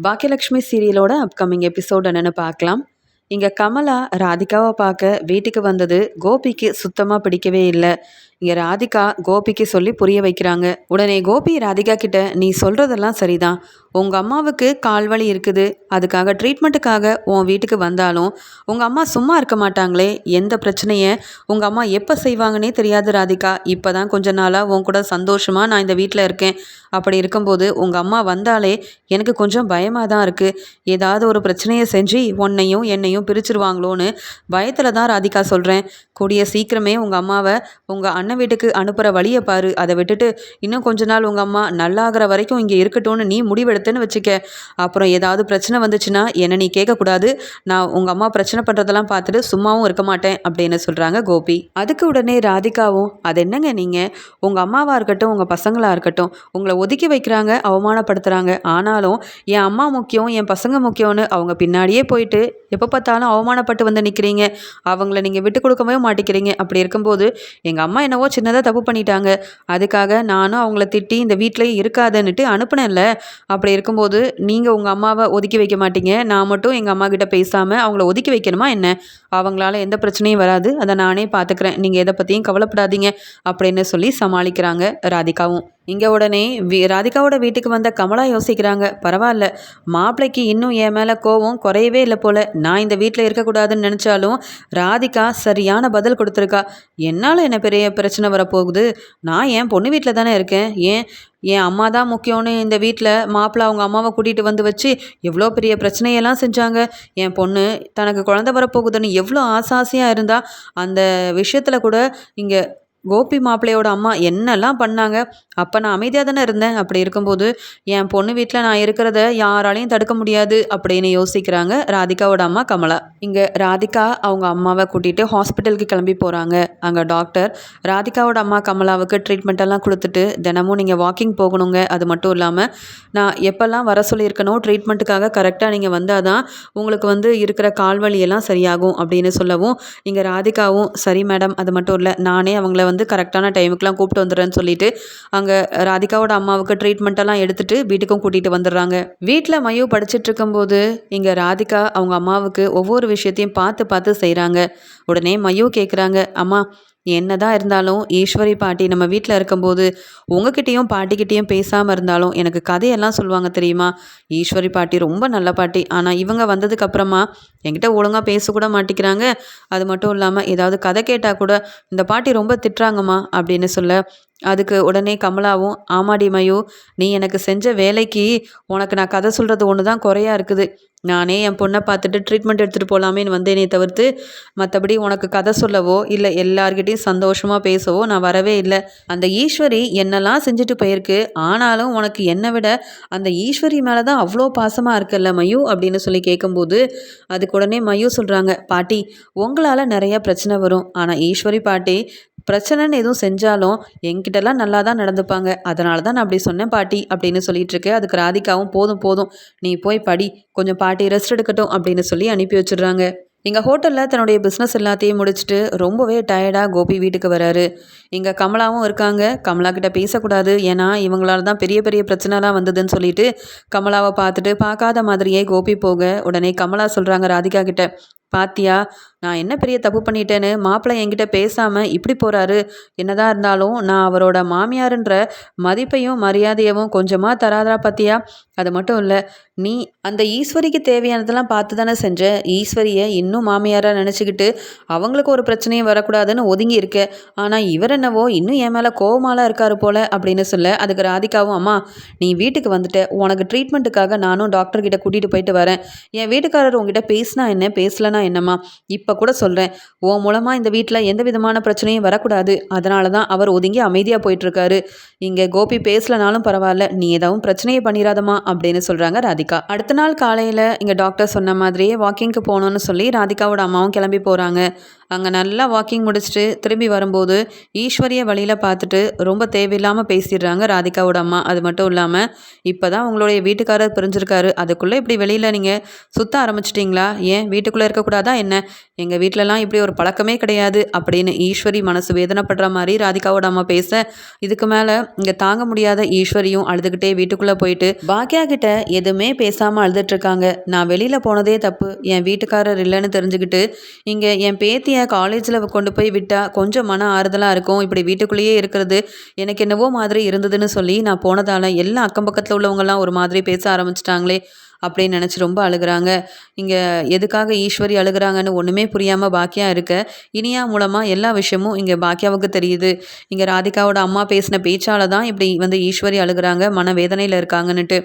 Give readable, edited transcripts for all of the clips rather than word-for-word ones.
Bhagyalakshmi சீரியலோட upcoming episode என்னன்னு பார்க்கலாம். இங்க கமலா ராதிகாவை பார்க்க வீட்டுக்கு வந்தது கோபிக்கு சுத்தமா பிடிக்கவே இல்லை. இங்க ராதிகா கோபிக்கு சொல்லி புரிய வைக்கிறாங்க. உடனே கோபி ராதிகா கிட்ட, நீ சொல்றதெல்லாம் சரிதான், உங்க அம்மாவுக்கு கால்வலி இருக்குது, அதுக்காக ட்ரீட்மெண்ட்டுக்காக உன் வீட்டுக்கு வந்தாலும் உங்க அம்மா சும்மா இருக்க மாட்டாங்களே, எந்த பிரச்சனைய உங்க அம்மா எப்போ செய்வாங்கன்னே தெரியாது ராதிகா. இப்போதான் கொஞ்ச நாளாக உன் கூட சந்தோஷமா நான் இந்த வீட்டில் இருக்கேன். அப்படி இருக்கும்போது உங்க அம்மா வந்தாலே எனக்கு கொஞ்சம் பயமாக தான் இருக்குது. ஏதாவது ஒரு பிரச்சனையை செஞ்சு உன்னையும் என்னையும் பிரிச்சிருவாங்களோன்னு பயத்தில் தான் ராதிகா சொல்கிறேன். கூடிய சீக்கிரமே உங்கள் அம்மாவை உங்கள் அண்ணன் வீட்டுக்கு அனுப்புகிற வழியை பாரு. அதை விட்டுட்டு இன்னும் கொஞ்ச நாள் உங்கள் அம்மா நல்லாகிற வரைக்கும் இங்கே இருக்கட்டும்னு நீ முடிவெடுத்தேன்னு வச்சுக்க. அப்புறம் ஏதாவது பிரச்சனை வந்துச்சுன்னா என்னை நீ கேட்கக்கூடாது. நான் உங்கள் அம்மா பிரச்சனை பண்ணுறதெல்லாம் பார்த்துட்டு சும்மாவும் இருக்க மாட்டேன் அப்படின்னு சொல்கிறாங்க கோபி. அதுக்கு உடனே ராதிகாவும், அது என்னங்க நீங்கள், உங்கள் அம்மாவாக இருக்கட்டும் உங்கள் பசங்களாக இருக்கட்டும் உங்களை ஒதுக்கி வைக்கிறாங்க, அவமானப்படுத்துகிறாங்க. ஆனாலும் என் அம்மா முக்கியம், என் பசங்க முக்கியம்னு அவங்க பின்னாடியே போயிட்டு எப்போ பார்த்தாலும் அவமானப்பட்டு வந்து நிற்கிறீங்க. அவங்கள நீங்கள் விட்டு கொடுக்கவே மாட்டேங்கிறீங்க. அப்படி இருக்கும்போது எங்கள் அம்மா என்னவோ சின்னதாக தப்பு பண்ணிட்டாங்க, அதுக்காக நானும் அவங்கள திட்டி இந்த வீட்டிலேயே இருக்காதுன்னுட்டு அனுப்புனேன்ல. அப்படி இருக்கும்போது நீங்கள் உங்கள் அம்மாவை ஒதுக்கி வைக்க மாட்டீங்க, நான் மட்டும் எங்கள் அம்மா கிட்ட பேசாமல் அவங்கள ஒதுக்கி வைக்கணுமா என்ன? அவங்களால எந்த பிரச்சனையும் வராது, அதை நானே பார்த்துக்கிறேன், நீங்கள் எதை பற்றியும் கவலைப்படாதீங்க அப்படின்னு சொல்லி சமாளிக்கிறாங்க ராதிகாவும். இங்கே உடனே ராதிகாவோட வீட்டுக்கு வந்த கமலா யோசிக்கிறாங்க, பரவாயில்ல, மாப்பிள்ளைக்கு இன்னும் என் மேலே கோவம் குறையவே இல்லை போல். நான் இந்த வீட்டில் இருக்கக்கூடாதுன்னு நினச்சாலும் ராதிகா சரியான பதில் கொடுத்துருக்கா. என்னால் என்ன பெரிய பிரச்சனை வரப்போகுது? நான் என் பொண்ணு வீட்டில் தானே இருக்கேன். என் அம்மா தான் முக்கியம்னு இந்த வீட்டில் மாப்பிள்ளை அவங்க அம்மாவை கூட்டிகிட்டு வந்து வச்சு எவ்வளோ பெரிய பிரச்சனையெல்லாம் செஞ்சாங்க. என் பொண்ணு தனக்கு குழந்தை வரப்போகுதுன்னு எவ்வளோ ஆசாசியாக இருந்தா. அந்த விஷயத்தில் கூட இங்கே கோபி மாப்பிள்ளையோட அம்மா என்னெல்லாம் பண்ணாங்க. அப்போ நான் அமைதியாக தானே இருந்தேன். அப்படி இருக்கும்போது என் பொண்ணு வீட்டில் நான் இருக்கிறத யாராலையும் தடுக்க முடியாது அப்படின்னு யோசிக்கிறாங்க ராதிகாவோட அம்மா கமலா. இங்கே ராதிகா அவங்க அம்மாவை கூட்டிகிட்டு ஹாஸ்பிட்டலுக்கு கிளம்பி போகிறாங்க. அங்கே டாக்டர் ராதிகாவோட அம்மா கமலாவுக்கு ட்ரீட்மெண்ட்டெல்லாம் கொடுத்துட்டு, தினமும் நீங்கள் வாக்கிங் போகணுங்க, அது மட்டும் இல்லாமல் நான் எப்போல்லாம் வர சொல்லியிருக்கணும் ட்ரீட்மெண்ட்டுக்காக கரெக்டாக நீங்கள் வந்தால் தான் உங்களுக்கு இருக்கிற கால்வலியெல்லாம் சரியாகும் அப்படின்னு சொல்லவும், இங்கே ராதிகாவும் சரி மேடம், அது மட்டும் இல்லை நானே அவங்கள கரெக்டான டைமுக்கெலாம் கூப்பிட்டு வந்துடுறேன்னு சொல்லிட்டு அங்கே ராதிகாவோட அம்மாவுக்கு ட்ரீட்மெண்ட்டெல்லாம் எடுத்துகிட்டு வீட்டுக்கும் கூட்டிகிட்டு வந்துடுறாங்க. வீட்டில் மயூ படிச்சுட்டு இருக்கும்போது இங்கே ராதிகா அவங்க அம்மாவுக்கு ஒவ்வொரு விஷயத்தையும் பார்த்து பார்த்து செய்கிறாங்க. உடனே மயூ கேட்குறாங்க, அம்மா என்னதான் இருந்தாலும் ஈஸ்வரி பாட்டி நம்ம வீட்டில் இருக்கும்போது உங்ககிட்டயும் பாட்டிக்கிட்டேயும் பேசாமல் இருந்தாலும் எனக்கு கதையெல்லாம் சொல்லுவாங்க தெரியுமா? ஈஸ்வரி பாட்டி ரொம்ப நல்ல பாட்டி, ஆனால் இவங்க வந்ததுக்கப்புறமா என்கிட்ட ஒழுங்காக பேசக்கூட மாட்டேங்கிறாங்க. அது மட்டும் இல்லாமல் ஏதாவது கதை கேட்டால் கூட இந்த பாட்டி ரொம்ப திட்டுறாங்கம்மா அப்படின்னு சொல்ல, அதுக்கு உடனே கமலாவும், ஆமாடி மயூ, நீ எனக்கு செஞ்ச வேலைக்கு உனக்கு நான் கதை சொல்கிறது ஒன்று தான் குறையா இருக்குது. நானே என் பொண்ணை பார்த்துட்டு ட்ரீட்மெண்ட் எடுத்துகிட்டு போகலாமேன்னு வந்தேனே தவிர்த்து மற்றபடி உனக்கு கதை சொல்லவோ இல்லை எல்லார்கிட்டையும் சந்தோஷமாக பேசவோ நான் வரவே இல்லை. அந்த ஈஸ்வரி என்னெல்லாம் செஞ்சுட்டு போயிருக்கு, ஆனாலும் உனக்கு என்னை விட அந்த ஈஸ்வரி மேலே தான் அவ்வளோ பாசமாக இருக்குல்ல மயூ அப்படின்னு சொல்லி கேட்கும்போது, அதுக்கு உடனே மயூ சொல்கிறாங்க, பாட்டி உங்களால் நிறைய பிரச்சனை வரும், ஆனால் ஈஸ்வரி பாட்டி பிரச்சனைன்னு எதுவும் செஞ்சாலும் என்கிட்டலாம் நல்லா தான் நடந்துப்பாங்க, அதனால தான் நான் அப்படி சொன்னேன் பாட்டி அப்படின்னு சொல்லிட்டு இருக்கு. அதுக்கு ராதிகாவும், போதும் போதும் நீ போய் படி, கொஞ்சம் பாட்டி ரெஸ்ட் எடுக்கட்டும் அப்படின்னு சொல்லி அனுப்பி வச்சிடுறாங்க. எங்கள் ஹோட்டலில் தன்னுடைய பிஸ்னஸ் எல்லாத்தையும் முடிச்சுட்டு ரொம்பவே டயர்டாக கோபி வீட்டுக்கு வராரு. இங்கே கமலாவும் இருக்காங்க. கமலா கிட்ட பேசக்கூடாது, ஏன்னா இவங்களால தான் பெரிய பெரிய பிரச்சனைலாம் வந்ததுன்னு சொல்லிட்டு கமலாவை பார்த்துட்டு பார்க்காத மாதிரியே கோபி போக, உடனே கமலா சொல்கிறாங்க ராதிகா கிட்ட, பாத்தியா நான் என்ன பெரிய தப்பு பண்ணிட்டேன்னு மாப்பிள்ளை என்கிட்ட பேசாமல் இப்படி போகிறாரு. என்னதான் இருந்தாலும் நான் அவரோட மாமியாருன்ற மதிப்பையும் மரியாதையவும் கொஞ்சமாக தராதரா பார்த்தியா? அது மட்டும் இல்லை, நீ அந்த ஈஸ்வரிக்கு தேவையானதெல்லாம் பார்த்து தானே செஞ்ச. ஈஸ்வரியை இன்னும் மாமியாராக நினச்சிக்கிட்டு அவங்களுக்கு ஒரு பிரச்சனையும் வரக்கூடாதுன்னு ஒதுங்கி இருக்க. ஆனால் இவர் என்னவோ இன்னும் என் மேலே கோவமாலாம் இருக்காரு போல் அப்படின்னு சொல்ல, அதுக்கு ராதிகாவும், அம்மா நீ வீட்டுக்கு வந்துட்ட, உனக்கு ட்ரீட்மெண்ட்டுக்காக நானும் டாக்டர்கிட்ட கூட்டிகிட்டு போயிட்டு வரேன். என் வீட்டுக்காரர் உங்ககிட்ட பேசினா என்ன பேசலனா என்னம்மா, இப்போ கூட சொல்கிறேன், உன் மூலமாக இந்த வீட்டில் எந்த விதமான பிரச்சனையும் வரக்கூடாது, அதனால தான் அவர் ஒதுங்கி அமைதியாக போயிட்டுருக்காரு. இங்கே கோபி பேசலனாலும் பரவாயில்ல, நீ ஏதாவது பிரச்சனையை பண்ணிடாதம்மா அப்படின்னு சொல்கிறாங்க ராதிகா. அடுத்த நாள் காலையில் இங்கே டாக்டர் சொன்ன மாதிரியே வாக்கிங்க்கு போகணுன்னு சொல்லி ராதிகாவோட அம்மாவும் கிளம்பி போகிறாங்க. அங்கே நல்லா வாக்கிங் முடிச்சுட்டு திரும்பி வரும்போது ஈஸ்வரிய வழியில் பார்த்துட்டு ரொம்ப தேவையில்லாமல் பேசிடுறாங்க ராதிகாவோட அம்மா. அது மட்டும் இல்லாமல் இப்போ தான் உங்களுடைய வீட்டுக்காரர் பிரிஞ்சிருக்காரு, அதுக்குள்ளே இப்படி வெளியில் நீங்கள் சுற்ற ஆரம்பிச்சிட்டிங்களா? ஏன் வீட்டுக்குள்ளே இருக்கக்கூடாதா என்ன? எங்கள் வீட்டிலலாம் இப்படி ஒரு பழக்கமே கிடையாது அப்படின்னு ஈஸ்வரி மனசு வேதனைப்படுற மாதிரி ராதிகாவோட அம்மா பேச, இதுக்கு மேலே இங்கே தாங்க முடியாத ஈஸ்வரியும் அழுதுகிட்டே வீட்டுக்குள்ளே போயிட்டு பாக்கியா கிட்ட எதுவுமே பேசாமல் அழுதுட்டு இருக்காங்க. நான் வெளியில் போனதே தப்பு, என் வீட்டுக்காரர் இல்லைன்னு தெரிஞ்சுக்கிட்டு இங்கே என் பேத்தியை காலேஜில் கொண்டு போய் விட்டால் கொஞ்சம் மன ஆறுதலாக இருக்கும், இப்படி வீட்டுக்குள்ளேயே இருக்கிறது எனக்கு என்னவோ மாதிரி இருந்ததுன்னு சொல்லி நான் போனதால் எல்லா அக்கம் பக்கத்தில் உள்ளவங்கெல்லாம் ஒரு மாதிரி பேச ஆரம்பிச்சிட்டாங்களே அப்படின்னு நினச்சி ரொம்ப அழுகிறாங்க. இங்கே எதுக்காக ஈஸ்வரி அழுகிறாங்கன்னு ஒன்றுமே புரியாமல் பாக்கியா இருக்க, இனியா மூலமாக எல்லா விஷயமும் இங்கே பாக்கியாவுக்கு தெரியுது. இங்கே ராதிகாவோட அம்மா பேசின பேச்சால் தான் இப்படி ஈஸ்வரி அழுகிறாங்க, மன வேதனையில் இருக்காங்கன்னுட்டு.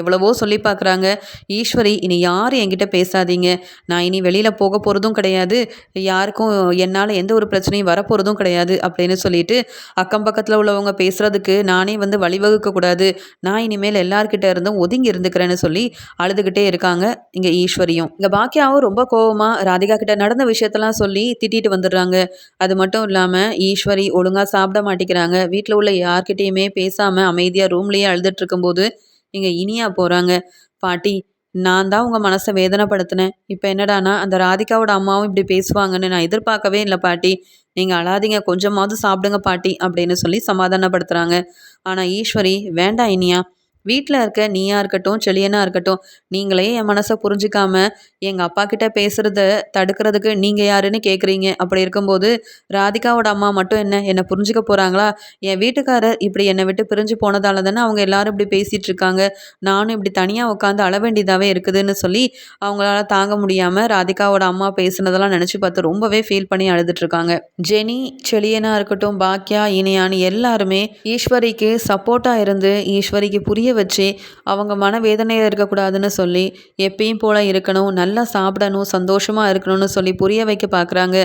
எவ்வளவோ சொல்லி பார்க்குறாங்க. ஈஸ்வரி இனி யாரும் என்கிட்ட பேசாதீங்க, நான் இனி வெளியில் போக போகிறதும் கிடையாது, யாருக்கும் என்னால் எந்த ஒரு பிரச்சனையும் வரப்போகிறதும் கிடையாது அப்படின்னு சொல்லிட்டு அக்கம் பக்கத்தில் உள்ளவங்க பேசுகிறதுக்கு நானே வழிவகுக்கக்கூடாது, நான் இனிமேல் எல்லார்கிட்ட இருந்தும் ஒதுங்கி இருந்துக்கிறேன்னு சொல்லி அழுதுகிட்டே இருக்காங்க இங்கே ஈஸ்வரியும். இங்கே பாக்கியாவும் ரொம்ப கோவமாக ராதிகா கிட்ட நடந்த விஷயத்தெல்லாம் சொல்லி திட்டிட்டு வந்துடுறாங்க. அது மட்டும் இல்லாமல் ஈஸ்வரி ஒழுங்காக சாப்பிட மாட்டேங்கிறாங்க. வீட்டில் உள்ள யார்கிட்டையுமே பேசாமல் அமைதியாக ரூம்லேயே அழுதுட்டு இருக்கும்போது இங்கே இனியா போகிறாங்க. பாட்டி, நான் தான் உங்கள் மனசை வேதனைப்படுத்தினேன், இப்போ என்னடானா அந்த ராதிகாவோட அம்மாவும் இப்படி பேசுவாங்கன்னு நான் எதிர்பார்க்கவே இல்லை பாட்டி, நீங்கள் அழாதீங்க, கொஞ்சமாவது சாப்பிடுங்க பாட்டி அப்படின்னு சொல்லி சமாதானப்படுத்துகிறாங்க. ஆனால் ஈஸ்வரி, வேண்டாம் இனியா, வீட்டில் இருக்க நீயா இருக்கட்டும் செழியனா இருக்கட்டும், நீங்களே என் மனசை புரிஞ்சிக்காம எங்கள் அப்பா கிட்ட பேசுகிறத தடுக்கிறதுக்கு நீங்கள் யாருன்னு கேட்குறீங்க. அப்படி இருக்கும்போது ராதிகாவோட அம்மா மட்டும் என்னை புரிஞ்சுக்க போகிறாங்களா? என் வீட்டுக்காரர் இப்படி என்னை விட்டு பிரிஞ்சு போனதால தானே அவங்க எல்லாரும் இப்படி பேசிகிட்டு இருக்காங்க, நானும் இப்படி தனியாக உட்காந்து அழ வேண்டியதாகவே இருக்குதுன்னு சொல்லி அவங்களால தாங்க முடியாமல் ராதிகாவோட அம்மா பேசுனதெல்லாம் நினச்சி பார்த்து ரொம்பவே ஃபீல் பண்ணி அழுதுட்ருக்காங்க. ஜெனி, செழியனா இருக்கட்டும், பாக்கியா, இனியான்னு எல்லாருமே ஈஸ்வரிக்கு சப்போர்ட்டாக இருந்து ஈஸ்வரிக்கு புரிய வச்சு அவங்க மனவேதனையில் இருக்கக்கூடாதுன்னு சொல்லி எப்பயும் போல் இருக்கணும், நல்லா சாப்பிடணும், சந்தோஷமாக இருக்கணும்னு சொல்லி புரிய வைக்க பார்க்குறாங்க.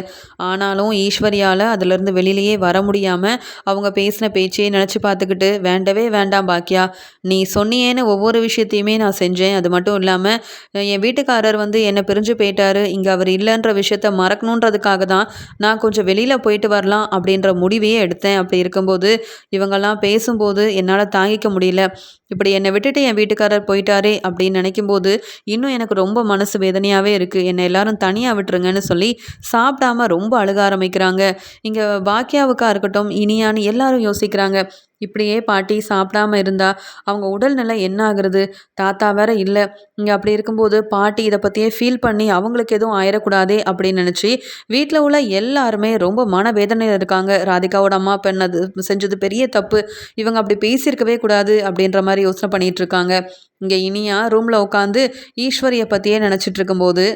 ஆனாலும் ஈஸ்வரியால் அதிலிருந்து வெளியிலேயே வர முடியாமல் அவங்க பேசின பேச்சையே நினச்சி பார்த்துக்கிட்டு, வேண்டவே வேண்டாம் பாக்கியா, நீ சொன்னியேன்னு ஒவ்வொரு விஷயத்தையுமே நான் செஞ்சேன், அது மட்டும் இல்லாமல் என் வீட்டுக்காரர் என்னை பிரிஞ்சு போயிட்டாரு, இங்கே அவர் இல்லைன்ற விஷயத்த மறக்கணுன்றதுக்காக தான் நான் கொஞ்சம் வெளியில் போயிட்டு வரலாம் அப்படின்ற முடிவையே எடுத்தேன். அப்படி இருக்கும்போது இவங்கெல்லாம் பேசும்போது என்னால் தாங்கிக்க முடியல, இப்படி என்னை விட்டுட்டு என் வீட்டுக்காரர் போயிட்டாரே அப்படின்னு நினைக்கும்போது இன்னும் எனக்கு ரொம்ப மனசு வேதனையாகவே இருக்குது, என்னை எல்லாரும் தனியாக விட்டுருங்கன்னு சொல்லி சாப்பிடாம ரொம்ப அழுக ஆரம்பிக்கிறாங்க. இங்கே பாக்கியாவுக்காக இருக்கட்டும், இனியான்னு எல்லாரும் யோசிக்கிறாங்க, இப்படியே பாட்டி சாப்பிடாம இருந்தால் அவங்க உடல்நிலை என்ன ஆகுறது, தாத்தா வேற இல்லை, இங்கே அப்படி இருக்கும்போது பாட்டி இதை பற்றியே ஃபீல் பண்ணி அவங்களுக்கு எதுவும் ஆயிடக்கூடாதே அப்படின்னு நினச்சி வீட்டில் உள்ள எல்லாருமே ரொம்ப மனவேதனையில் இருக்காங்க. ராதிகாவோட அம்மா பெண்ணது செஞ்சது பெரிய தப்பு, இவங்க அப்படி பேசியிருக்கவே கூடாது அப்படின்ற மாதிரி யோசனை பண்ணிகிட்டு இருக்காங்க. இங்கே இனியா ரூமில் உட்காந்து ஈஸ்வரியை பற்றியே நினச்சிட்டு இருக்கும்போது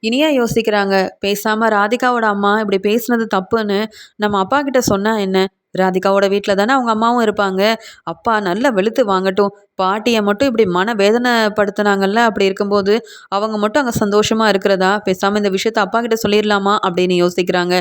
இனியா யோசிக்கிறாங்க, பேசாமல் ராதிகாவோட அம்மா இப்படி பேசுனது தப்புன்னு நம்ம அப்பா கிட்ட சொன்னால் என்ன? ராதிகாவோட வீட்டில் தானே அவங்க அம்மாவும் இருப்பாங்க, அப்பா நல்லா வெளுத்து வாங்கட்டும், பாட்டியை மட்டும் இப்படி மன வேதனைப்படுத்தினாங்கல்ல, அப்படி இருக்கும்போது அவங்க மட்டும் அங்கே சந்தோஷமாக இருக்கிறதா, பேசாமல் இந்த விஷயத்த அப்பா கிட்ட சொல்லிடலாமா அப்படின்னு யோசிக்கிறாங்க.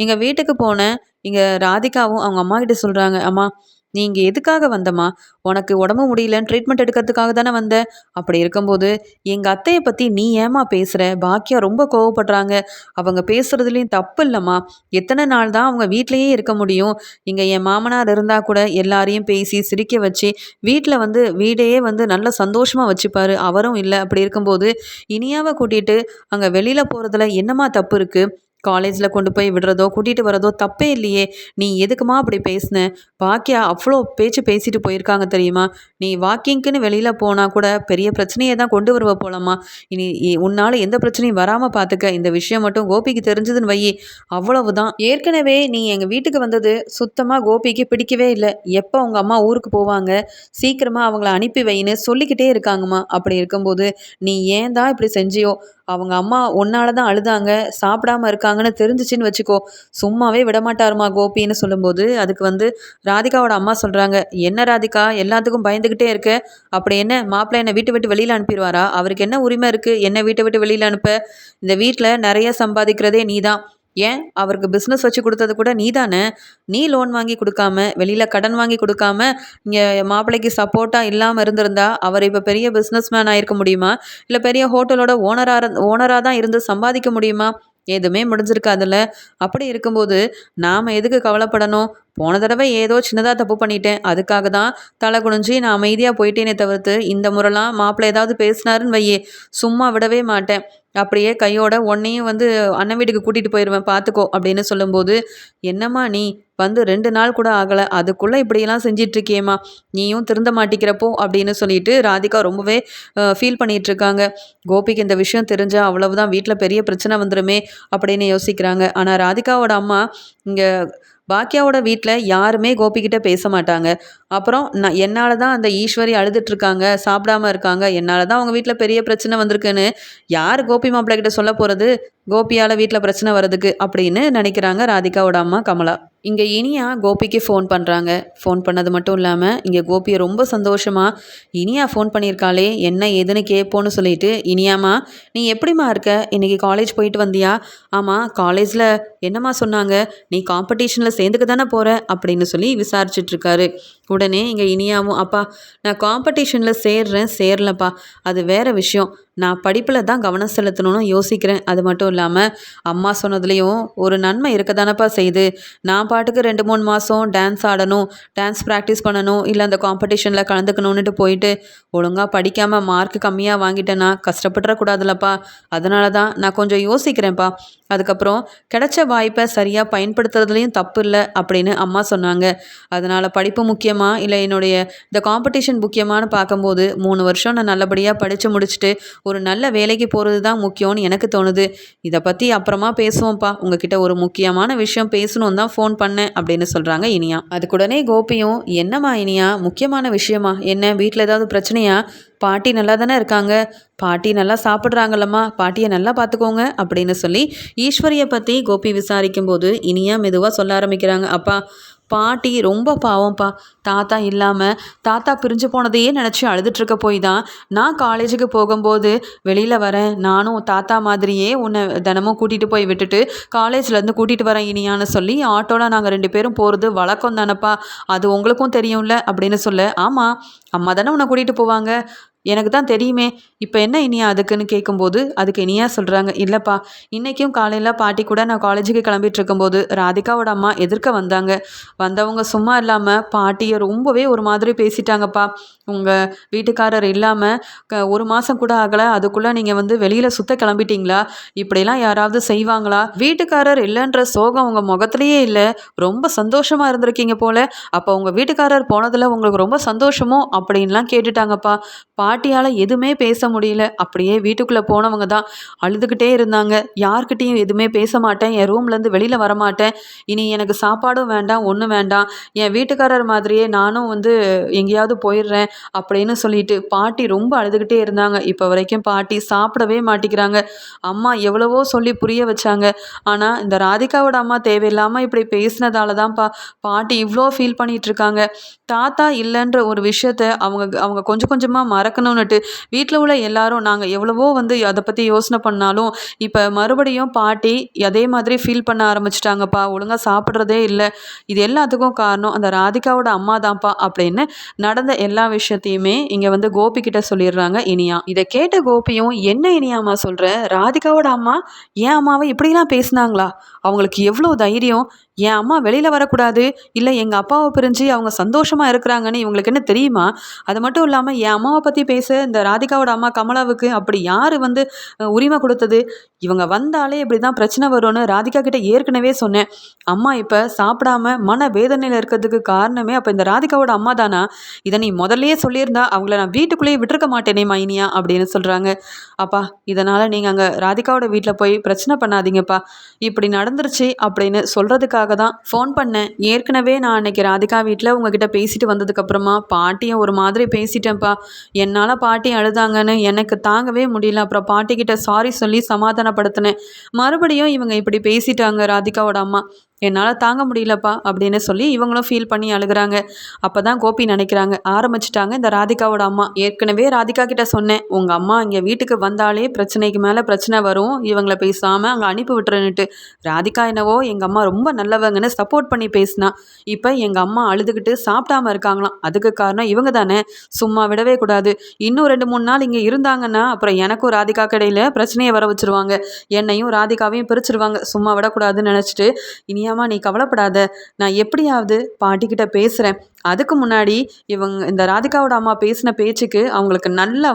இங்கே வீட்டுக்கு போன இங்கே ராதிகாவும் அவங்க அம்மா கிட்ட சொல்கிறாங்க, அம்மா நீ இங்கே எதுக்காக வந்தம்மா? உனக்கு உடம்பு முடியலன்னு ட்ரீட்மெண்ட் எடுக்கிறதுக்காக தானே வந்த? அப்படி இருக்கும்போது எங்கள் அத்தையை பற்றி நீ ஏமா பேசுகிற? பாக்கியா ரொம்ப கோவப்படுறாங்க, அவங்க பேசுகிறதுலேயும் தப்பு இல்லைம்மா, எத்தனை நாள் தான் அவங்க வீட்டிலையே இருக்க முடியும்? இங்கே என் மாமனார் இருந்தால் கூட எல்லாரையும் பேசி சிரிக்க வச்சு வீட்டில் வீடையே நல்ல சந்தோஷமாக வச்சுப்பாரு, அவரும் இல்லை. அப்படி இருக்கும்போது இனியாவை கூட்டிகிட்டு அங்கே வெளியில் போகிறதுல என்னம்மா தப்பு இருக்குது? காலேஜில் கொண்டு போய் விடுறதோ கூட்டிகிட்டு வரதோ தப்பே இல்லையே, நீ எதுக்குமா அப்படி பேசின? பாக்கியா அவ்வளோ பேச்சு பேசிட்டு போயிருக்காங்க தெரியுமா? நீ வாக்கிங்க்குன்னு வெளியில் போனால் கூட பெரிய பிரச்சனையை தான் கொண்டு வருவ போலம்மா, இனி உன்னால் எந்த பிரச்சனையும் வராமல் பார்த்துக்க, இந்த விஷயம் மட்டும் கோபிக்கு தெரிஞ்சதுன்னு வை, அவ்வளவுதான். ஏற்கனவே நீ எங்கள் வீட்டுக்கு வந்தது சுத்தமாக கோபிக்கு பிடிக்கவே இல்லை, எப்போ உங்கள் அம்மா ஊருக்கு போவாங்க, சீக்கிரமாக அவங்கள அனுப்பி வைன்னு சொல்லிக்கிட்டே இருக்காங்கம்மா. அப்படி இருக்கும்போது நீ ஏன் தான் இப்படி செஞ்சியோ? அவங்க அம்மா உன்னால தான் அழுதாங்க, சாப்பிடாம இருக்காங்கன்னு தெரிஞ்சிச்சின்னு வச்சுக்கோ, சும்மாவே விடமாட்டாருமா கோபின்னு சொல்லும்போது அதுக்கு ராதிகாவோட அம்மா சொல்கிறாங்க, என்ன ராதிகா எல்லாத்துக்கும் பயந்துக்கிட்டே இருக்க? அப்படி என்ன மாப்பிள்ளை என்னை வீட்டை விட்டு வெளியில் அனுப்பிடுவாரா? அவருக்கு என்ன உரிமை இருக்குது என்னை வீட்டை விட்டு வெளியில் அனுப்ப? இந்த வீட்டில் நிறைய சம்பாதிக்கிறதே நீ தான், ஏன் அவருக்கு பிஸ்னஸ் வச்சு கொடுத்தது கூட நீ தானே? நீ லோன் வாங்கி கொடுக்காம வெளியில் கடன் வாங்கி கொடுக்காம இங்கே மாப்பிள்ளைக்கு சப்போர்ட்டாக இல்லாமல் இருந்திருந்தா அவர் இப்போ பெரிய பிஸ்னஸ் மேன் ஆகிருக்க முடியுமா? இல்லை பெரிய ஹோட்டலோட ஓனராக தான் இருந்து சம்பாதிக்க முடியுமா? எதுவுமே முடிஞ்சிருக்காதுல்ல. அப்படி இருக்கும்போது நாம் எதுக்கு கவலைப்படணும்? போன தடவை ஏதோ சின்னதா தப்பு பண்ணிட்டேன். அதுக்காக தான் தலை குனிஞ்சு நான் அமைதியா போயிட்டேனே தவிர்த்து, இந்த முறைலாம் மாப்பிள்ளை ஏதாவது பேசினாருன்னு வையி, சும்மா விடவே மாட்டேன். அப்படியே கையோட உன்னையும் வந்து அண்ணன் வீட்டுக்கு கூட்டிட்டு போயிருவேன் பார்த்துக்கோ அப்படின்னு சொல்லும்போது, என்னம்மா நீ வந்து 2 நாள் கூட ஆகல. அதுக்குள்ள இப்படியெல்லாம் செஞ்சிட்டு இருக்கியேம்மா. நீயும் திருந்த மாட்டிக்கிறப்போ அப்படின்னு சொல்லிட்டு ராதிகா ரொம்பவே ஃபீல் பண்ணிட்டு இருக்காங்க. கோபிக்கு இந்த விஷயம் தெரிஞ்சா அவ்வளவுதான், வீட்ல பெரிய பிரச்சனை வந்துருமே அப்படின்னு யோசிக்கிறாங்க. ஆனா ராதிகாவோட அம்மா இங்க பாக்கியாவோட வீட்ல யாருமே கோபிகிட்ட பேச மாட்டாங்க. அப்புறம் என்னால தான் அந்த ஈஸ்வரி அழுதுட்டு இருக்காங்க, சாப்பிடாம இருக்காங்க. என்னால தான் அவங்க வீட்ல பெரிய பிரச்சனை வந்திருக்குன்னு யார் கோபி மாப்பிள்ளை கிட்ட சொல்ல போறது? கோபியால வீட்ல பிரச்சனை வர்றதுக்கு அப்படின்னு நினைக்கிறாங்க ராதிகாவோட அம்மா கமலா. இங்க இனியா கோபிக்கு ஃபோன் பண்றாங்க. ஃபோன் பண்ணது மட்டும் இல்லாம, இங்க கோபிய ரொம்ப சந்தோஷமா, இனியா ஃபோன் பண்ணியிருக்காளே, என்ன ஏதுன்னு கேட்போன்னு சொல்லிட்டு, "இனியாம்மா, நீ எப்படிம்மா இருக்க? இன்னைக்கு காலேஜ் போயிட்டு வந்தியா? ஆமா, காலேஜ்ல என்னம்மா சொன்னாங்க? நீ காம்படிஷன்ல சேர்ந்துக்க தானே போற?" அப்படின்னு சொல்லி விசாரிச்சுட்டு இருக்காரு. உடனே இங்க இனியாவும், "அப்பா, நான் காம்படிஷன்ல சேர்றேன், சேரலப்பா. அது வேற விஷயம். நான் படிப்புல தான் கவனம் செலுத்தணும்னு யோசிக்கிறேன். அது மட்டும் இல்லாம, அம்மா சொன்னதுலயும் ஒரு நன்மை இருக்க தானப்பா செய்யுது. நான் பாட்டுக்கு 2, 3 மாசம் டான்ஸ் ஆடணும், டான்ஸ் ப்ராக்டிஸ் பண்ணணும், இல்ல அந்த காம்படிஷன்ல கலந்துக்கணுன்னுட்டு போயிட்டு, ஒழுங்கா படிக்காம மார்க் கம்மியா வாங்கிட்டேன்னா கஷ்டப்பட்டுறக்கூடாதுல்லப்பா. அதனால தான் நான் கொஞ்சம் யோசிக்கிறேன்ப்பா. அதுக்கப்புறம் கிடைச்ச வாய்ப்பை சரியா பயன்படுத்துறதுலயும் தப்பு இல்ல அப்படின்னு அம்மா சொன்னாங்க. அதனால படிப்பு முக்கியமா, இல்ல என்னுடைய இந்த காம்படிஷன் முக்கியமான்னு பார்க்கும்போது, 3 வருஷம் நான் நல்லபடியா படிச்சு முடிச்சுட்டு, ஒரு நல்ல வேலைக்கு போறது தான் முக்கியம்னு எனக்கு தோணுது. இத பத்தி அப்புறமா பேசுவோம்ப்பா. உங்ககிட்ட ஒரு முக்கியமான விஷயம் பேசணும்னு தான் ஃபோன் பண்ணேன் அப்படின்னு சொல்றாங்க இனியா. அதுக்குடனே கோபியும், என்னம்மா இனியா, முக்கியமான விஷயமா? என்ன வீட்ல ஏதாவது பிரச்சனையா? பாட்டி நல்லா தானே இருக்காங்க. பாட்டி நல்லா சாப்பிட்றாங்கல்லம்மா. பாட்டியை நல்லா பார்த்துக்கோங்க அப்படின்னு சொல்லி ஈஸ்வரியை பற்றி கோபி விசாரிக்கும்போது இனியா மெதுவாக சொல்ல ஆரம்பிக்கிறாங்க. அப்பா, பாட்டி ரொம்ப பாவம்ப்பா. தாத்தா இல்லாமல் தாத்தா பிரிஞ்சு போனதையே நினச்சி அழுதுட்ருக்க போய் தான் நான் காலேஜுக்கு போகும்போது வெளியில் வரேன். நானும் தாத்தா மாதிரியே உன்னை தினமும் கூட்டிகிட்டு போய் விட்டுட்டு காலேஜ்லேருந்து கூட்டிகிட்டு வரேன் இனியான்னு சொல்லி ஆட்டோவில் நாங்கள் 2 பேரும் போகிறது வழக்கம் தானப்பா. அது உங்களுக்கும் தெரியும்ல அப்படின்னு சொல்ல, ஆமாம், அம்மா தானே உன்னை கூட்டிகிட்டு போவாங்க. எனக்கு தான் தெரியுமே. இப்போ என்ன இனியா அதுக்குன்னு கேட்கும்போது, அதுக்கு இனியா சொல்கிறாங்க, இல்லைப்பா, இன்றைக்கும் காலையில் பாட்டி கூட நான் காலேஜுக்கு கிளம்பிட்டு இருக்கும்போது ராதிகாவோட அம்மா எதிர்க்க வந்தாங்க. வந்தவங்க சும்மா இல்லாமல் பாட்டியை ரொம்பவே ஒரு மாதிரி பேசிட்டாங்கப்பா. உங்கள் வீட்டுக்காரர் இல்லாமல் 1 மாதம் கூட ஆகலை, அதுக்குள்ளே நீங்கள் வந்து வெளியில் சுத்த கிளம்பிட்டீங்களா? இப்படிலாம் யாராவது செய்வாங்களா? வீட்டுக்காரர் இல்லைன்ற சோகம் உங்கள் முகத்துலேயே இல்லை, ரொம்ப சந்தோஷமாக இருந்திருக்கீங்க போல. அப்போ உங்கள் வீட்டுக்காரர் போனதில் உங்களுக்கு ரொம்ப சந்தோஷமோ அப்படின்லாம் கேட்டுட்டாங்கப்பா. பாட்டியால் எதுவுமே பேச முடியல. அப்படியே வீட்டுக்குள்ளே போனவங்க தான் அழுதுகிட்டே இருந்தாங்க. யார்கிட்டேயும் எதுவுமே பேச மாட்டேன், என் ரூம்லேருந்து வெளியில் வரமாட்டேன், இனி எனக்கு சாப்பாடும் வேண்டாம், ஒன்றும் வேண்டாம், என் வீட்டுக்காரர் மாதிரியே நானும் வந்து எங்கேயாவது போயிடுறேன் அப்படின்னு சொல்லிட்டு பாட்டி ரொம்ப அழுதுகிட்டே இருந்தாங்க. இப்போ வரைக்கும் பாட்டி சாப்பிடவே மாட்டேங்கிறாங்க. அம்மா எவ்வளவோ சொல்லி புரிய வச்சாங்க. ஆனால் இந்த ராதிகாவோட அம்மா தேவையில்லாமல் இப்படி பேசினதால தான்ப்பா பாட்டி இவ்வளோ ஃபீல் பண்ணிட்டு இருக்காங்க. தாத்தா இல்லைன்ற ஒரு விஷயத்த அவங்க அவங்க கொஞ்சம் கொஞ்சமாக மறக்கணும்னுட்டு வீட்டில் உள்ள எல்லாரும் நாங்கள் எவ்வளவோ வந்து அதை பற்றி யோசனை பண்ணாலும் இப்போ மறுபடியும் பாட்டி அதே மாதிரி ஃபீல் பண்ண ஆரம்பிச்சிட்டாங்கப்பா. ஒழுங்காக சாப்பிட்றதே இல்லை. இது எல்லாத்துக்கும் காரணம் அந்த ராதிகாவோட அம்மா தான்ப்பா அப்படின்னு நடந்த எல்லா விஷயத்தையுமே இங்கே வந்து கோபி கிட்ட சொல்லிடுறாங்க இனியா. இதை கேட்ட கோபியும், என்ன இனியாம்மா சொல்கிற? ராதிகாவோட அம்மா என் அம்மாவை இப்படிலாம் பேசினாங்களா? அவங்களுக்கு எவ்வளோ தைரியம்? என் அம்மா வெளியில் வரக்கூடாது, இல்லை எங்கள் அப்பாவை பிரிஞ்சு அவங்க சந்தோஷமாக இருக்கிறாங்கன்னு இவங்களுக்கு என்ன தெரியுமா? அது மட்டும் இல்லாமல் என் அம்மாவை பற்றி பேச இந்த ராதிகாவோட அம்மா கமலாவுக்கு அப்படி யார் வந்து உரிமை கொடுத்தது? இவங்க வந்தாலே இப்படி தான் பிரச்சனை வரும்னு ராதிகா கிட்ட ஏற்கனவே சொன்னேன். அம்மா இப்போ சாப்பிடாம மன வேதனையில் இருக்கிறதுக்கு காரணமே அப்போ இந்த ராதிகாவோட அம்மா தானா? இதை நீ முதல்லயே சொல்லியிருந்தா அவங்கள நான் வீட்டுக்குள்ளேயே விட்டுருக்க மாட்டேனே மைனியா அப்படின்னு சொல்கிறாங்க. அப்பா, இதனால் நீங்கள் அங்கே ராதிகாவோட வீட்டில் போய் பிரச்சனை பண்ணாதீங்கப்பா. இப்படி நடந்துருச்சு அப்படின்னு சொல்கிறதுக்காக தான் ஃபோன் பண்ணேன். ஏற்கனவே நான் அன்னைக்கு ராதிகா வீட்டில் உங்ககிட்ட பேசிட்டு வந்ததுக்கப்புறமா பாட்டியை ஒரு மாதிரி பேசிட்டேன்ப்பா. என்னால் பாட்டி அழுதாங்கன்னு எனக்கு தாங்கவே முடியல. அப்புறம் பாட்டிக்கிட்ட சாரி சொல்லி சமாதானப்படுத்தினேன். மறுபடியும் இவங்க இப்படி பேசிட்டாங்க ராதிகாவோட அம்மா. என்னால் தாங்க முடியலப்பா அப்படின்னு சொல்லி இவங்களும் ஃபீல் பண்ணி அழுகுறாங்க. அப்போ தான் கோபி நினைக்கிறாங்க, ஆரம்பிச்சிட்டாங்க இந்த ராதிகாவோட அம்மா. ஏற்கனவே ராதிகா கிட்ட சொன்னேன், உங்கள் அம்மா இங்கே வீட்டுக்கு வந்தாலே பிரச்சனைக்கு மேலே பிரச்சனை வரும், இவங்கள பேசாமல் அங்கே அனுப்பி விட்டுருன்னுட்டு. ராதிகா என்னவோ எங்கள் அம்மா ரொம்ப நல்லவங்கன்னு சப்போர்ட் பண்ணி பேசினா. இப்போ எங்கள் அம்மா அழுதுகிட்டு சாப்பிடாம இருக்காங்களாம். அதுக்கு காரணம் இவங்க தானே, சும்மா விடவே கூடாது. இன்னும் 2-3 நாள் இங்கே இருந்தாங்கன்னா அப்புறம் எனக்கும் ராதிகா கடையில் பிரச்சனையை வர வச்சுருவாங்க, என்னையும் ராதிகாவையும் பிரிச்சிருவாங்க. சும்மா விடக்கூடாதுன்னு நினச்சிட்டு, இனியாமா நீ கவலைப்படாத, நான் எப்படியாவது பாட்டிக்கிட்ட பேசுகிறேன். அதுக்கு முன்னாடி இந்த ராதிகாவோட அம்மா பேசின பேச்சுக்கு அவங்களுக்கு நல்லா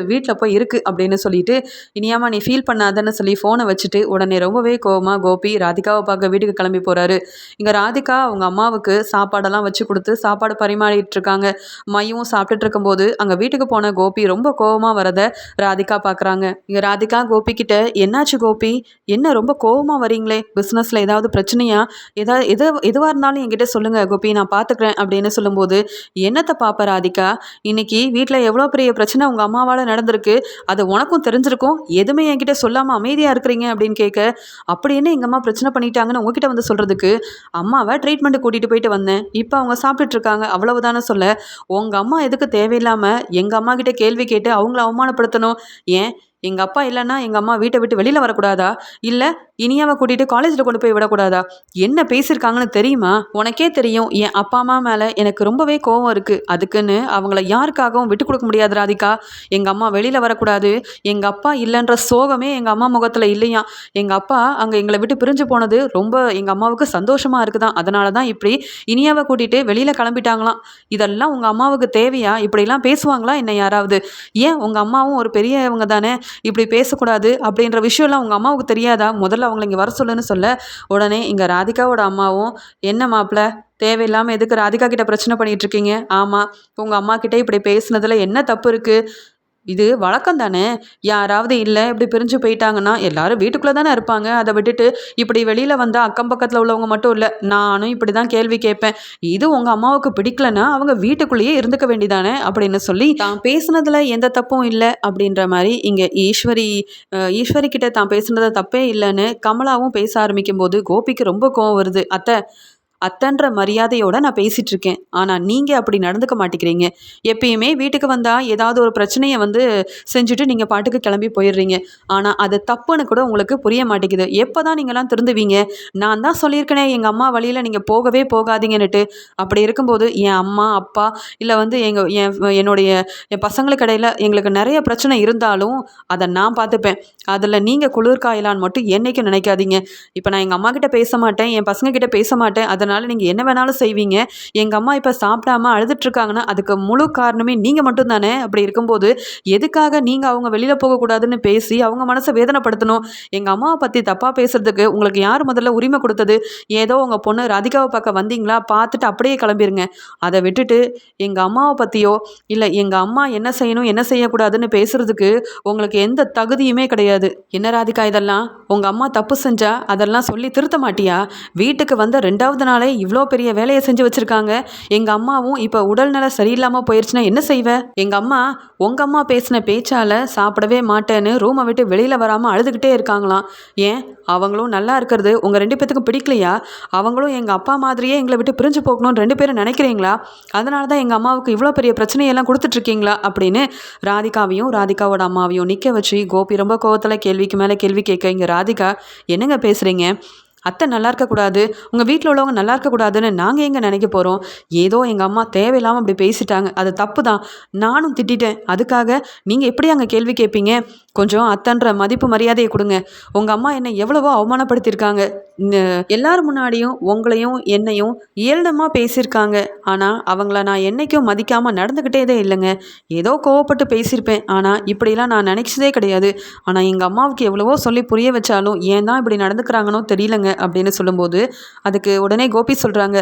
வீட்டில் போய் இருக்குது அப்படின்னு சொல்லிட்டு, இனியாமா நீ ஃபீல் பண்ணாதன்னு சொல்லி ஃபோனை வச்சுட்டு உடனே ரொம்பவே கோவமாக கோபி ராதிகாவை பார்க்க வீட்டுக்கு கிளம்பி போகிறாரு. இங்கே ராதிகா அவங்க அம்மாவுக்கு சாப்பாடெல்லாம் வச்சு கொடுத்து சாப்பாடு பரிமாறிட்டு இருக்காங்க. மையும் சாப்பிட்டுட்டு இருக்கும்போது அங்கே வீட்டுக்கு போன கோபி ரொம்ப கோவமாக வரதை ராதிகா பார்க்குறாங்க. இங்கே ராதிகா கோபி கிட்ட, என்னாச்சு கோபி, என்ன ரொம்ப கோவமாக வரீங்களே, பிஸ்னஸில் ஏதாவது பிரச்சனையா, எதுவாக இருந்தாலும் என்கிட்ட சொல்லுங்கள் கோபி, நான் பார்த்துக்கிறேன் அப்படின்னு சொல்லும்போது, என்னத்தை பாப்ப ராதிகா, இன்னைக்கு வீட்டில் எவ்வளோ பெரிய பிரச்சனை உங்கள் அம்மாவால் நடந்திருக்கு, அது உனக்கும் தெரிஞ்சிருக்கும், எதுவுமே என்கிட்ட சொல்லாமல் அமைதியாக இருக்கிறீங்க அப்படின்னு கேட்க, அப்படி என்ன எங்கள் அம்மா பிரச்சனை பண்ணிட்டாங்கன்னு உங்ககிட்ட சொல்கிறதுக்கு, அம்மாவை ட்ரீட்மெண்ட்டு கூட்டிகிட்டு போயிட்டு வந்தேன், இப்போ அவங்க சாப்பிட்டுட்டு இருக்காங்க அவ்வளவுதானே சொல்ல, உங்கள் அம்மா எதுக்கு தேவையில்லாமல் எங்கள் அம்மா கிட்ட கேள்வி கேட்டு அவங்கள அவமானப்படுத்தணும்? ஏன் எங்கள் அப்பா இல்லைன்னா எங்கள் அம்மா வீட்டை விட்டு வெளியில் வரக்கூடாதா? இல்லை இனியாவை கூட்டிகிட்டு காலேஜில் கொண்டு போய் விடக்கூடாதா? என்ன பேசியிருக்காங்கன்னு தெரியுமா? உனக்கே தெரியும், என் அப்பா அம்மா மேலே எனக்கு ரொம்பவே கோவம் இருக்குது, அதுக்குன்னு அவங்கள யாருக்காகவும் விட்டு கொடுக்க முடியாது ராதிகா. எங்கள் அம்மா வெளியில் வரக்கூடாது, எங்கள் அப்பா இல்லைன்ற சோகமே எங்கள் அம்மா முகத்தில் இல்லையா. எங்கள் அப்பா அங்கே எங்களை விட்டு பிரிஞ்சு போனது ரொம்ப எங்கள் அம்மாவுக்கு சந்தோஷமாக இருக்குதான், அதனால தான் இப்படி இனியாவை கூட்டிகிட்டு வெளியில் கிளம்பிட்டாங்களாம். இதெல்லாம் உங்கள் அம்மாவுக்கு தேவையா? இப்படிலாம் பேசுவாங்களா என்ன யாராவது? ஏன் உங்கள் அம்மாவும் ஒரு பெரியவங்க தானே, இப்படி பேசக்கூடாது அப்படின்ற விஷயம்லாம் உங்கள் அம்மாவுக்கு தெரியாதா? முதல்ல அவங்கள இங்கே வர சொல்லுன்னு சொல்ல, உடனே இங்கே ராதிகாவோட அம்மாவும், என்ன மாப்பிள்ள தேவையில்லாமல் எதுக்கு ராதிகா கிட்ட பிரச்சனை பண்ணிட்டு இருக்கீங்க? ஆமாம், உங்கள் அம்மா கிட்டே இப்படி பேசுனதில் என்ன தப்பு இருக்குது? இது வழக்கம் தானே, யாராவது இல்லை இப்படி பிரிஞ்சு போயிட்டாங்கன்னா எல்லாரும் வீட்டுக்குள்ளே தானே இருப்பாங்க, அதை விட்டுட்டு இப்படி வெளியில் வந்தால் அக்கம் பக்கத்தில் உள்ளவங்க மட்டும் இல்லை, நானும் இப்படி தான் கேள்வி கேட்பேன். இது உங்கள் அம்மாவுக்கு பிடிக்கலன்னா அவங்க வீட்டுக்குள்ளேயே இருந்துக்க வேண்டிதானே அப்படின்னு சொல்லி, தான் பேசுனதில் எந்த தப்பும் இல்லை அப்படின்ற மாதிரி இங்கே ஈஸ்வரி கிட்ட தான் பேசுனது தப்பே இல்லைன்னு கமலாவும் பேச ஆரம்பிக்கும் போது கோபிக்கு ரொம்ப கோவம் வருது. அத்தன்ற மரியாதையோடு நான் பேசிகிட்டு இருக்கேன், ஆனால் நீங்கள் அப்படி நடந்துக்க மாட்டேங்கிறீங்க. எப்பயுமே வீட்டுக்கு வந்தால் ஏதாவது ஒரு பிரச்சனையை செஞ்சுட்டு நீங்கள் பாட்டுக்கு கிளம்பி போயிடுறீங்க. ஆனால் அது தப்புன்னு கூட உங்களுக்கு புரிய மாட்டேங்குது. எப்போ தான் நீங்களாம் திருந்துவீங்க? நான் தான் சொல்லியிருக்கேனே எங்கள் அம்மா வழியில் நீங்கள் போகவே போகாதீங்கன்னுட்டு. அப்படி இருக்கும்போது என் அம்மா அப்பா இல்லை என் பசங்களுக்கு இடையில் எங்களுக்கு நிறைய பிரச்சனை இருந்தாலும் அதை நான் பார்த்துப்பேன். அதில் நீங்கள் குளிர்காயலான்னு மட்டும் என்றைக்கும் நினைக்காதீங்க. இப்போ நான் எங்கள் அம்மா கிட்ட பேச மாட்டேன், என் பசங்க கிட்ட பேச மாட்டேன், அதனால் நீங்கள் என்ன வேணாலும் செய்வீங்க. எங்கள் அம்மா இப்போ சாப்பிடாம அழுதுட்ருக்காங்கன்னா அதுக்கு முழு காரணமே நீங்கள் மட்டும் தானே. அப்படி இருக்கும்போது எதுக்காக நீங்கள் அவங்க வெளியில் போகக்கூடாதுன்னு பேசி அவங்க மனசை வேதனைப்படுத்தணும்? எங்கள் அம்மாவை பற்றி தப்பாக பேசுகிறதுக்கு உங்களுக்கு யார் முதல்ல உரிமை கொடுத்தது? ஏதோ உங்கள் பொண்ணு ராதிகாவை பார்க்க வந்தீங்களா, பார்த்துட்டு அப்படியே கிளம்பிடுங்க. அதை விட்டுட்டு எங்கள் அம்மாவை பற்றியோ இல்லை எங்கள் அம்மா என்ன செய்யணும் என்ன செய்யக்கூடாதுன்னு பேசுகிறதுக்கு உங்களுக்கு எந்த தகுதியுமே கிடையாது. என்ன ராதிகா இதெல்லாம்? உங்கள் அம்மா தப்பு செஞ்சா அதெல்லாம் சொல்லி திருத்த மாட்டியா? வீட்டுக்கு வந்த 2வது நாளே இவ்வளோ பெரிய வேலையை செஞ்சு வச்சுருக்காங்க. எங்கள் அம்மாவும் இப்போ உடல்நலம் சரியில்லாமல் போயிடுச்சுன்னா என்ன செய்வ? எங்கள் அம்மா உங்கள் அம்மா பேசின பேச்சால் சாப்பிடவே மாட்டேன்னு ரூமை விட்டு வெளியில் வராமல் அழுதுகிட்டே இருக்காங்களாம். ஏன் அவங்களும் நல்லா இருக்கிறது உங்கள் 2 பேத்துக்கும் பிடிக்கலையா? அவங்களும் எங்கள் அப்பா மாதிரியே எங்களை விட்டு பிரிஞ்சு போகணும்னு 2 பேரும் நினைக்கிறீங்களா? அதனால தான் எங்கள் அம்மாவுக்கு இவ்வளோ பெரிய பிரச்சனையெல்லாம் கொடுத்துட்ருக்கீங்களா அப்படின்னு ராதிகாவையும் ராதிகாவோட அம்மாவையும் நிற்க வச்சு கோபி ரொம்ப கோவத்தில் கேள்விக்கு மேலே கேள்வி கேட்க, இங்கே ராதிகா என்னங்க பேசுகிறீங்க? அத்தை நல்லா இருக்கக்கூடாது, உங்கள் வீட்டில் உள்ளவங்க நல்லா இருக்கக்கூடாதுன்னு நாங்கள் எங்கே நினைக்க போகிறோம்? ஏதோ எங்கள் அம்மா தேவையில்லாமல் அப்படி பேசிட்டாங்க, அது தப்பு தான், நானும் திட்டிட்டேன், அதுக்காக நீங்கள் எப்படி அங்கே கேள்வி கேட்பீங்க? கொஞ்சம் அத்தன்ற மதிப்பு மரியாதையை கொடுங்க. உங்கள் அம்மா என்னை எவ்வளவோ அவமானப்படுத்தியிருக்காங்க, எல்லார் முன்னாடியும் உங்களையும் என்னையும் ஏளனமாக பேசியிருக்காங்க. ஆனால் அவங்கள நான் என்றைக்கும் மதிக்காமல் நடந்துக்கிட்டே இல்லைங்க. ஏதோ கோவப்பட்டு பேசியிருப்பேன், ஆனால் இப்படிலாம் நான் நினச்சதே கிடையாது. ஆனால் எங்கள் அம்மாவுக்கு எவ்வளவோ சொல்லி புரிய வச்சாலும் ஏன் தான் இப்படி நடந்துக்கிறாங்கன்னோ தெரியலங்க அப்படின்னு சொல்லும்போது, அதுக்கு உடனே கோபி சொல்கிறாங்க,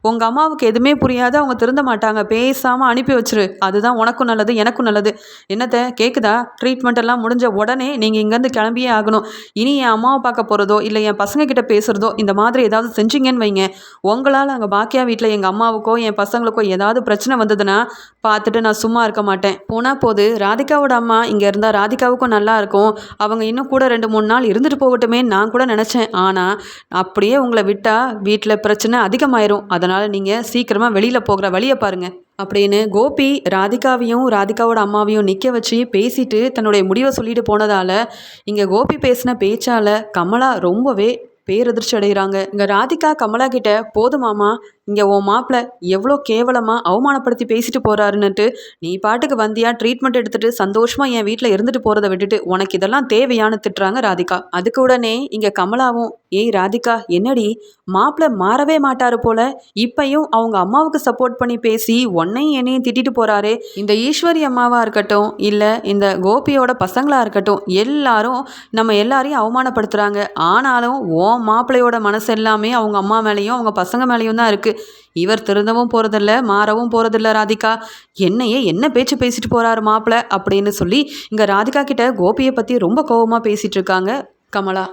உங்கள் அம்மாவுக்கு எதுவுமே புரியாது, அவங்க திருந்த மாட்டாங்க, பேசாமல் அனுப்பி வச்சிரு, அதுதான் உனக்கும் நல்லது எனக்கும் நல்லது. என்னத்தை கேட்குதா? ட்ரீட்மெண்ட் எல்லாம் முடிஞ்ச உடனே நீங்கள் இங்கேருந்து கிளம்பியே ஆகணும். இனி என் அம்மாவை பார்க்க போகிறதோ இல்லை என் பசங்க கிட்ட பேச பேசுகிறதோ இந்த மாதிரி ஏதாவது செஞ்சீங்கன்னு வைங்க, உங்களால் அங்கே பாக்கியா வீட்டில் எங்கள் அம்மாவுக்கோ என் பசங்களுக்கோ ஏதாவது பிரச்சனை வந்ததுன்னா பார்த்துட்டு நான் சும்மா இருக்க மாட்டேன். போனால் போது ராதிகாவோட அம்மா இங்கே இருந்தால் ராதிகாவுக்கும் நல்லா இருக்கும், அவங்க இன்னும் கூட 2-3 நாள் இருந்துட்டு போகட்டுமே நான் கூட நினச்சேன். ஆனால் அப்படியே உங்களை விட்டால் வீட்டில் பிரச்சனை அதிகமாயிரும். அதனால் நீங்கள் சீக்கிரமாக வெளியில் போகிற வழியை பாருங்கள் அப்படின்னு கோபி ராதிகாவையும் ராதிகாவோட அம்மாவையும் நிற்க வச்சு பேசிட்டு தன்னுடைய முடிவை சொல்லிட்டு போனதால் இங்கே கோபி பேசின பேச்சால் கமலா ரொம்பவே பேரதிர்ச்சி அடைகிறாங்க. இங்கே ராதிகா கமலா கிட்ட, போதுமாமா, இங்கே உன் மாப்பிள்ள எவ்வளோ கேவலமாக அவமானப்படுத்தி பேசிட்டு போகிறாருன்னுட்டு நீ பாட்டுக்கு வந்தியா ட்ரீட்மெண்ட் எடுத்துகிட்டு சந்தோஷமாக என் வீட்டில் இருந்துட்டு போகிறத விட்டுட்டு உனக்கு இதெல்லாம் தேவையானு திட்டுறாங்க ராதிகா. அதுக்கு உடனே இங்கே கமலாவும், ஏய் ராதிகா, என்னடி மாப்பிள்ள மாறவே மாட்டாரு போல, இப்பையும் அவங்க அம்மாவுக்கு சப்போர்ட் பண்ணி பேசி உன்னையும் என்னையும் திட்டிட்டு போகிறாரே, இந்த ஈஸ்வரி அம்மாவாக இருக்கட்டும் இல்லை இந்த கோபியோட பசங்களாக இருக்கட்டும் எல்லாரும் நம்ம எல்லாரையும் அவமானப்படுத்துகிறாங்க. ஆனாலும் ஓ மாப்பிள்ளையோட மனசு எல்லாமே அவங்க அம்மா மேலேயும் அவங்க பசங்க மேலேயும் தான் இருக்குது. இவர் திருந்தவும் போகிறதில்ல, மாறவும் போகிறதில்ல. ராதிகா, என்னையே என்ன பேச்சு பேசிட்டு போகிறாரு மாப்பிள்ளை அப்படின்னு சொல்லி இங்கே ராதிகா கிட்ட கோபியை பற்றி ரொம்ப கோபமாக பேசிகிட்டு இருக்காங்க கமலா.